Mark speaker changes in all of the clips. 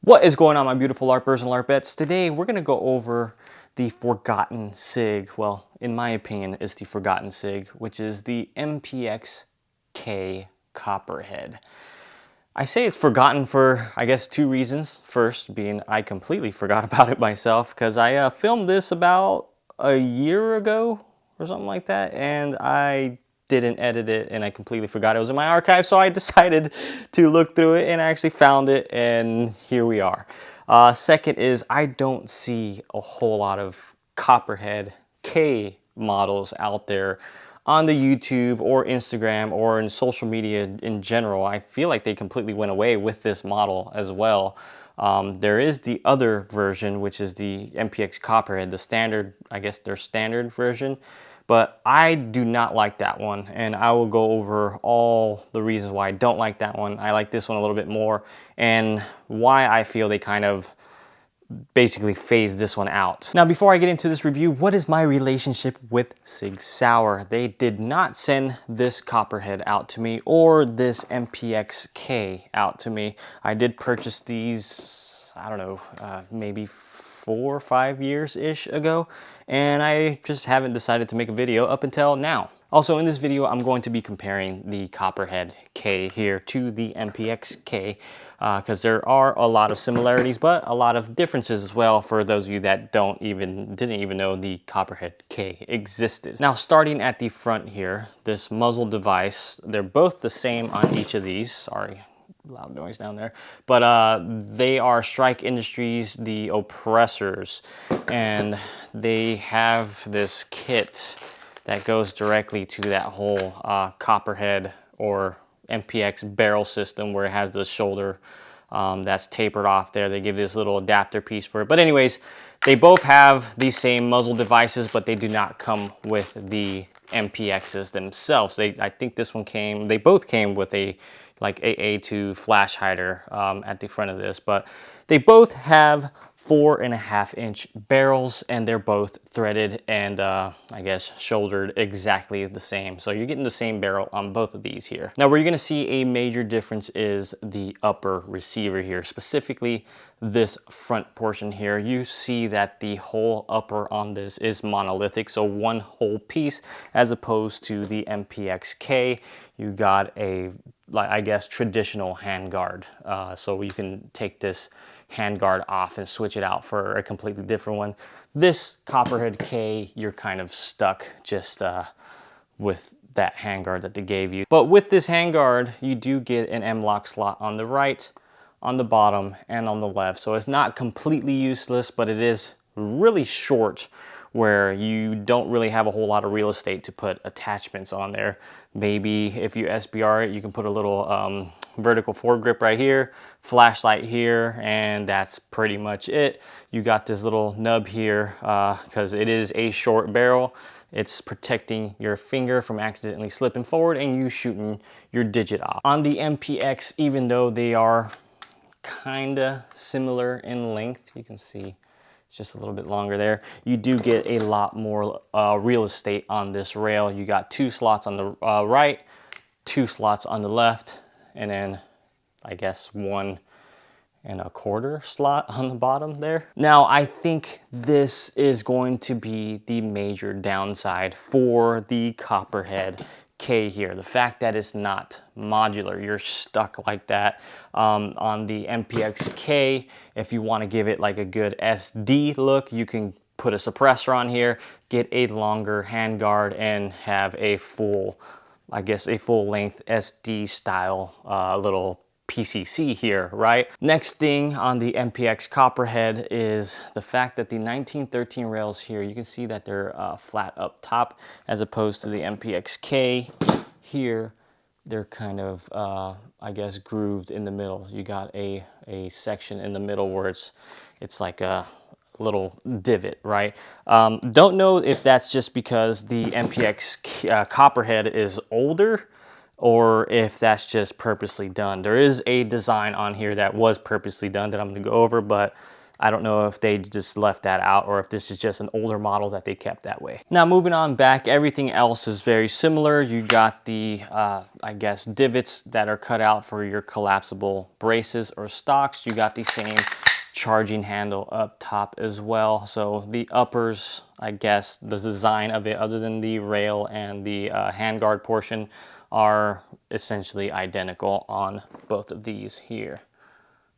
Speaker 1: What is going on, my beautiful LARPers and LARPettes? Today we're going to go over the forgotten SIG. Well, in my opinion, it's the forgotten SIG, which is the MPX-K Copperhead. I say it's forgotten for, I guess, two reasons. First being I completely forgot about it myself because I filmed this about a year ago or something like that, and I didn't edit it and I completely forgot it was in my archive, so I decided to look through it and I actually found it, and here we are. Second is I don't see a whole lot of Copperhead K models out there on the YouTube or Instagram or in social media in general. I feel like they completely went away with this model as well. There is the other version, which is the MPX Copperhead, the standard, I guess their standard version. But I do not like that one, and I will go over all the reasons why I don't like that one. I like this one a little bit more, and why I feel they kind of basically phase this one out. Now, before I get into this review, what is my relationship with Sig Sauer? They did not send this Copperhead out to me or this MPX-K out to me. I did purchase these, I don't know, maybe 4 or 5 years-ish ago, and I just haven't decided to make a video up until now. Also, in this video, I'm going to be comparing the Copperhead K here to the MPX-K because there are a lot of similarities, but a lot of differences as well for those of you that didn't even know the Copperhead K existed. Now, starting at the front here, this muzzle device, they're both the same on each of these. Sorry, loud noise down there, but they are Strike Industries, the oppressors, and they have this kit that goes directly to that whole Copperhead or MPX barrel system where it has the shoulder that's tapered off there. They give this little adapter piece for it. But anyways, they both have these same muzzle devices, but they do not come with the MPXs themselves. I think this one they both came with a like AA2 flash hider at the front of this, but they both have 4.5-inch barrels, and they're both threaded and I guess shouldered exactly the same. So you're getting the same barrel on both of these here. Now, where you're gonna see a major difference is the upper receiver here, specifically this front portion here. You see that the whole upper on this is monolithic, so one whole piece, as opposed to the MPX-K. You got a, I guess, traditional handguard. So you can take this handguard off and switch it out for a completely different one. This Copperhead K, you're kind of stuck just with that handguard that they gave you. But with this handguard, you do get an M-LOK slot on the right, on the bottom, and on the left. So it's not completely useless, but it is really short, where you don't really have a whole lot of real estate to put attachments on there. Maybe if you SBR it, you can put a little vertical foregrip right here, flashlight here, and that's pretty much it. You got this little nub here because it is a short barrel. It's protecting your finger from accidentally slipping forward and you shooting your digit off. On the MPX, even though they are kinda similar in length, you can see it's just a little bit longer there, you do get a lot more real estate on this rail. You got 2 slots on the right, 2 slots on the left, and then I guess 1.25 slot on the bottom there. Now, I think this is going to be the major downside for the Copperhead K here. The fact that it's not modular, you're stuck like that. On the MPX-K, if you want to give it like a good SD look, you can put a suppressor on here, get a longer handguard, and have a full, I guess, a full length SD style little PCC here, right? Next thing on the MPX Copperhead is the fact that the 1913 rails here, you can see that they're flat up top, as opposed to the MPX-K here. They're kind of, I guess, grooved in the middle. You got a section in the middle where it's like a little divot, right? Don't know if that's just because the MPX Copperhead is older, or if that's just purposely done. There is a design on here that was purposely done that I'm gonna go over, but I don't know if they just left that out or if this is just an older model that they kept that way. Now moving on back, everything else is very similar. You got the, I guess, divots that are cut out for your collapsible braces or stocks. You got the same charging handle up top as well. So the uppers, I guess, the design of it, other than the rail and the handguard portion, are essentially identical on both of these here.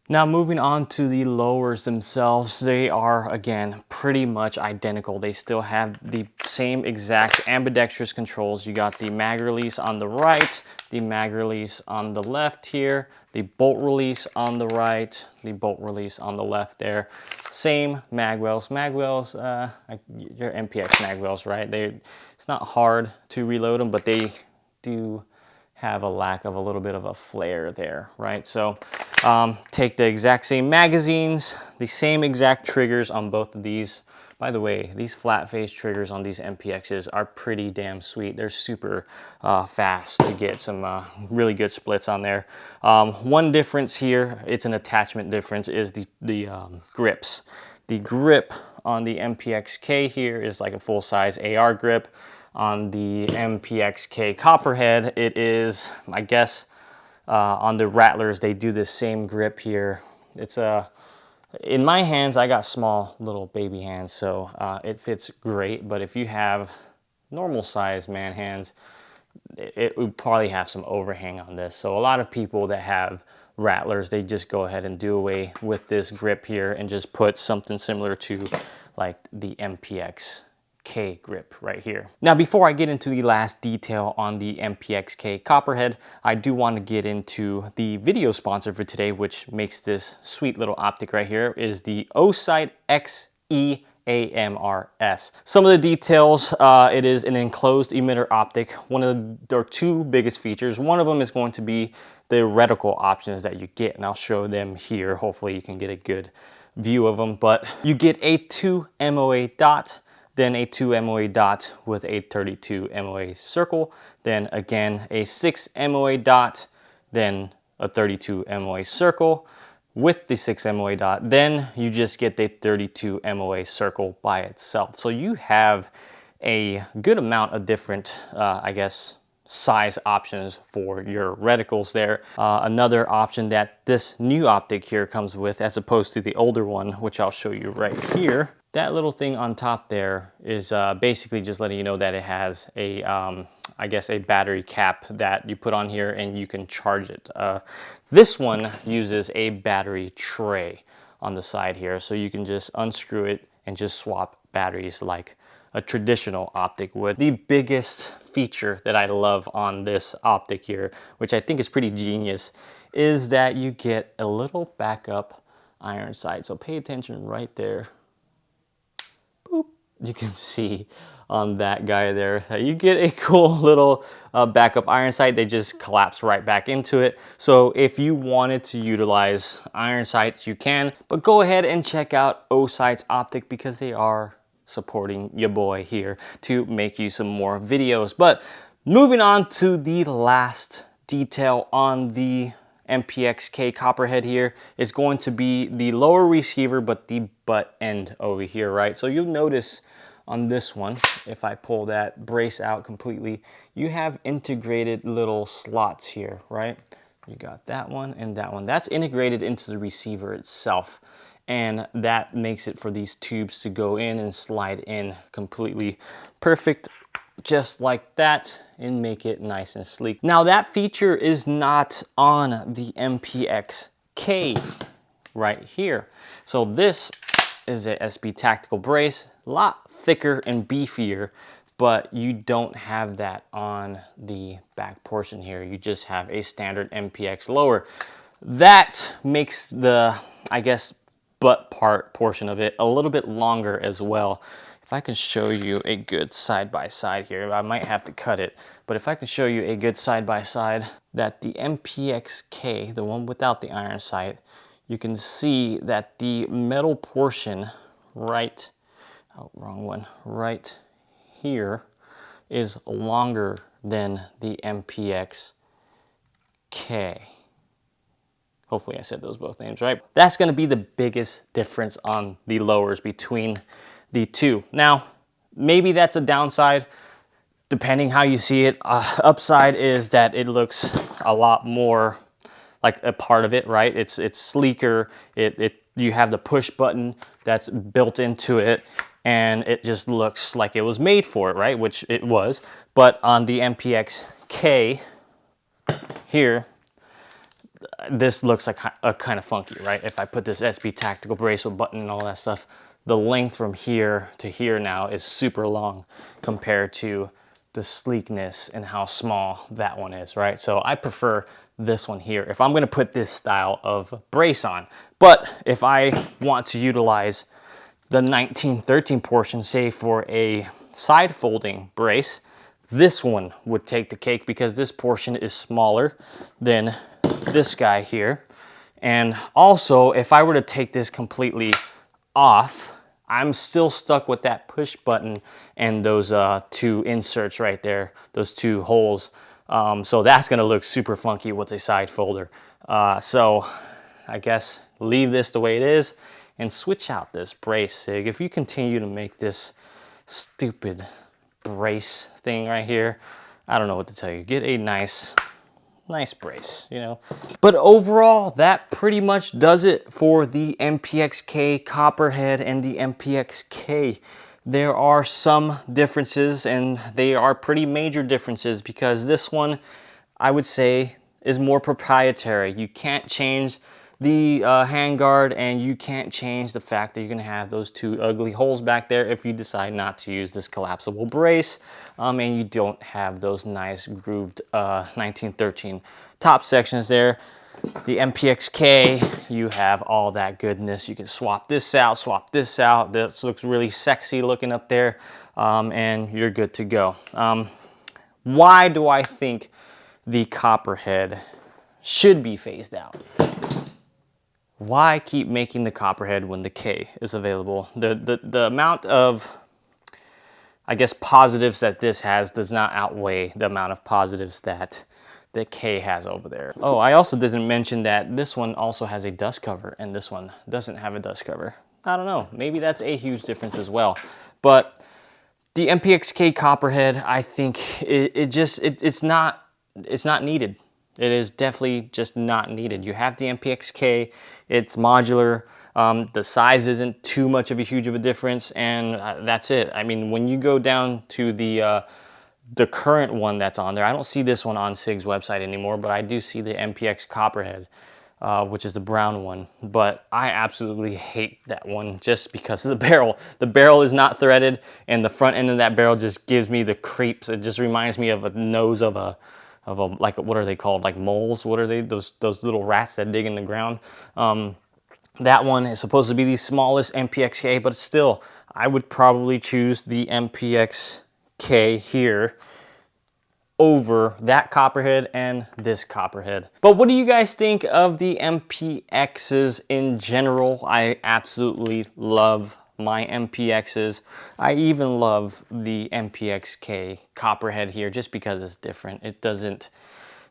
Speaker 1: Now moving on to the lowers themselves, they are again pretty much identical. They still have the same exact ambidextrous controls. You got the mag release on the right, the mag release on the left here, the bolt release on the right, the bolt release on the left there. Same mag wells. Mag wells, your MPX mag wells, right? It's not hard to reload them, but they do have a lack of a little bit of a flare there, right? So take the exact same magazines, the same exact triggers on both of these. By the way, these flat face triggers on these MPXs are pretty damn sweet. They're super fast to get some really good splits on there. One difference here, it's an attachment difference, is the grips. The grip on the MPX-K here is like a full-size AR grip. On the MPX-K Copperhead, it is, I guess, on the Rattlers, they do the same grip here. It's in my hands, I got small little baby hands, so it fits great. But if you have normal size man hands, it would probably have some overhang on this. So a lot of people that have Rattlers, they just go ahead and do away with this grip here and just put something similar to like the MPX-K grip right here. Now, before I get into the last detail on the MPX-K Copperhead, I do want to get into the video sponsor for today, which makes this sweet little optic right here, is the Osight XE AMRS. Some of the details, it is an enclosed emitter optic. There are two biggest features. One of them is going to be the reticle options that you get, and I'll show them here. Hopefully you can get a good view of them, but you get a 2 MOA dot, then a 2 MOA dot with a 32 MOA circle, then again a 6 MOA dot, then a 32 MOA circle with the 6 MOA dot, then you just get the 32 MOA circle by itself. So you have a good amount of different, I guess, size options for your reticles there. Another option that this new optic here comes with, as opposed to the older one, which I'll show you right here, that little thing on top there is basically just letting you know that it has a, I guess, a battery cap that you put on here and you can charge it. This one uses a battery tray on the side here, so you can just unscrew it and just swap batteries like a traditional optic would. The biggest feature that I love on this optic here, which I think is pretty genius, is that you get a little backup iron sight. So pay attention right there. Boop. You can see on that guy there that you get a cool little backup iron sight. They just collapse right back into it. So if you wanted to utilize iron sights, you can, but go ahead and check out Osight's optic because they are supporting your boy here to make you some more videos. But moving on to the last detail on the MPX-K Copperhead here is going to be the lower receiver, but the butt end over here, right? So you'll notice on this one, if I pull that brace out completely, you have integrated little slots here, right? You got that one and that one. That's integrated into the receiver itself. And that makes it for these tubes to go in and slide in completely perfect, just like that, and make it nice and sleek. Now that feature is not on the MPX-K right here. So this is a SB tactical brace, a lot thicker and beefier, but you don't have that on the back portion here. You just have a standard MPX lower. That makes the, I guess, butt portion of it a little bit longer as well. If I can show you a good side-by-side here, I might have to cut it, but if I can show you a good side-by-side, that the MPX-K, the one without the iron sight, you can see that the metal portion right here is longer than the MPX-K. Hopefully I said those both names right. That's gonna be the biggest difference on the lowers between the two. Now, maybe that's a downside, depending how you see it. Upside is that it looks a lot more like a part of it, right? It's sleeker. You have the push button that's built into it, and it just looks like it was made for it, right? Which it was. But on the MPX-K here, this looks like a kind of funky, right? If I put this SB tactical bracelet button and all that stuff, the length from here to here now is super long compared to the sleekness and how small that one is, right? So I prefer this one here if I'm gonna put this style of brace on. But if I want to utilize the 1913 portion, say for a side folding brace, this one would take the cake because this portion is smaller than this guy here. And also, if I were to take this completely off, I'm still stuck with that push button and those two inserts right there, those two holes. So that's gonna look super funky with a side folder. So I guess leave this the way it is and switch out this brace, SIG. If you continue to make this stupid brace thing right here, I don't know what to tell you. Get a nice brace, you know. But overall, that pretty much does it for the MPX-K Copperhead and the MPX-K. There are some differences, and they are pretty major differences, because this one, I would say, is more proprietary. You can't change the handguard, and you can't change the fact that you're gonna have those two ugly holes back there if you decide not to use this collapsible brace, and you don't have those nice grooved 1913 top sections there. The MPX-K, you have all that goodness. You can swap this out, swap this out. This looks really sexy looking up there, and you're good to go. Why do I think the Copperhead should be phased out? Why keep making the Copperhead when the K is available? The amount of, I guess, positives that this has does not outweigh the amount of positives that the K has over there. Oh, I also didn't mention that this one also has a dust cover and this one doesn't have a dust cover. I don't know, maybe that's a huge difference as well. But the MPX-K Copperhead, I think it's not needed. It is definitely just not needed. You have the MPX-K, it's modular, the size isn't too much of a huge of a difference, and that's it. I mean, when you go down to the current one that's on there, I don't see this one on SIG's website anymore, but I do see the MPX Copperhead, which is the brown one. But I absolutely hate that one just because of the barrel. The barrel is not threaded, and the front end of that barrel just gives me the creeps. It just reminds me of a nose of a like, what are they called, like moles? What are they, those little rats that dig in the ground? That one is supposed to be the smallest MPX-K, but still, I would probably choose the MPX-K here over that Copperhead and this Copperhead. But what do you guys think of the MPXs in general? I absolutely love my MPXs. I even love the MPX-K Copperhead here just because it's different. It doesn't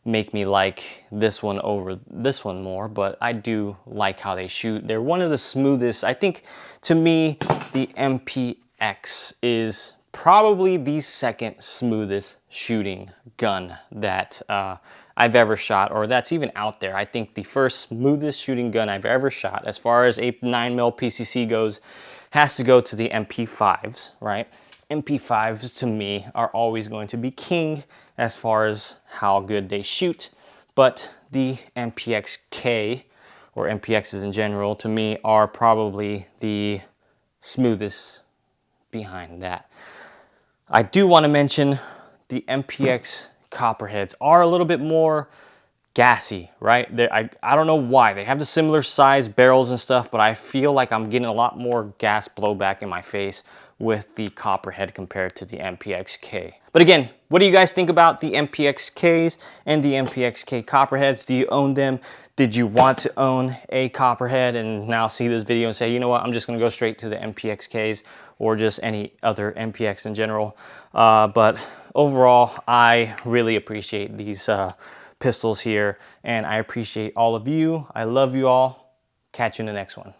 Speaker 1: make me like this one over this one more, but I do like how they shoot. They're one of the smoothest. I think, to me, the MPX is probably the second smoothest shooting gun that I've ever shot, or that's even out there. I think the first smoothest shooting gun I've ever shot, as far as a 9mm PCC goes, has to go to the MP5s, right? MP5s, to me, are always going to be king as far as how good they shoot, but the MPX-K, or MPXs in general, to me, are probably the smoothest behind that. I do want to mention the MPX Copperheads are a little bit more gassy, right? I don't know why. They have the similar size barrels and stuff, but I feel like I'm getting a lot more gas blowback in my face with the Copperhead compared to the MPX-K. But again, what do you guys think about the MPX-Ks and the MPX-K Copperheads? Do you own them? Did you want to own a Copperhead and now see this video and say, you know what, I'm just gonna go straight to the MPX-Ks or just any other MPX in general? But overall, I really appreciate these pistols here, and I appreciate all of you. I love you all. Catch you in the next one.